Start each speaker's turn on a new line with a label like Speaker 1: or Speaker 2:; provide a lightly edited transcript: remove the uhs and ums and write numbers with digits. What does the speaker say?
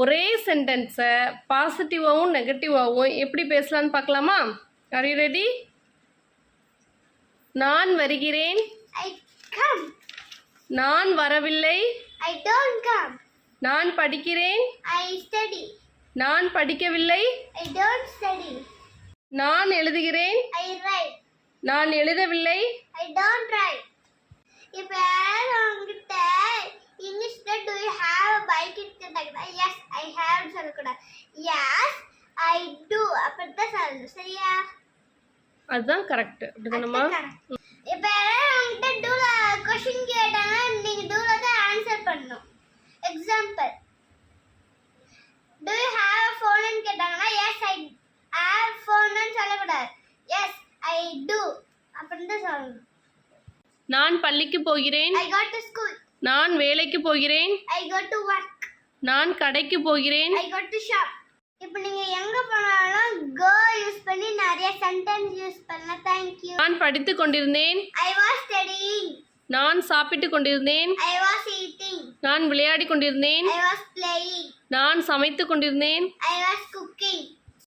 Speaker 1: ஒரே சென்டென்ஸை பாசிட்டிவாகவும் நெகட்டிவாகவும் எப்படி பேசலான்னு பார்க்கலாமா? Are you ready? நான் வருகிறேன்.
Speaker 2: I come.
Speaker 1: நான் வரவில்லை.
Speaker 2: I don't come.
Speaker 1: நான் படிக்கிறேன்.
Speaker 2: I study.
Speaker 1: நான் படிக்கவில்லை.
Speaker 2: I don't study.
Speaker 1: நான் எழுதுகிறேன்.
Speaker 2: I write.
Speaker 1: நான் எழுதவில்லை.
Speaker 2: I don't write. இப்போ உங்ககிட்ட இங்கிலீஷ்ல do you have a bike கேட்டாங்கன்னா yes I have சொல்லக்கூடாது. yes I do அப்படிதான் சொல்லணும். சரியா?
Speaker 1: அதுதான் கரெக்ட். அப்படிதானம்மா?
Speaker 2: இப்போ உங்ககிட்ட doல क्वेश्चन கேட்டாங்க நீங்க doல தான் ஆன்சர் பண்ணணும். Example do you have a phone ன்னு கேட்டாங்கன்னா yes I have phone ன்னு சொல்லக்கூடாது. yes I do அப்படிதான் சொல்லணும்.
Speaker 1: நான் பள்ளிக்கு போகிறேன்.
Speaker 2: I go to school.
Speaker 1: நான் வேலைக்கு போகிறேன்.
Speaker 2: I go to work.
Speaker 1: நான் கடைக்கு போகிறேன்.
Speaker 2: I go to shop. இப்போ நீங்க எங்க போனாலும் go யூஸ் பண்ணி நிறைய சென்டென்ஸ் யூஸ் பண்ணலாம். Thank you.
Speaker 1: நான் படித்துக் கொண்டிருந்தேன்.
Speaker 2: I was studying.
Speaker 1: நான் சாப்பிட்டுக் கொண்டிருந்தேன்.
Speaker 2: I was eating.
Speaker 1: நான் விளையாடிக் கொண்டிருந்தேன்.
Speaker 2: I was playing.
Speaker 1: நான் சமைத்துக் கொண்டிருந்தேன்.
Speaker 2: I was cooking.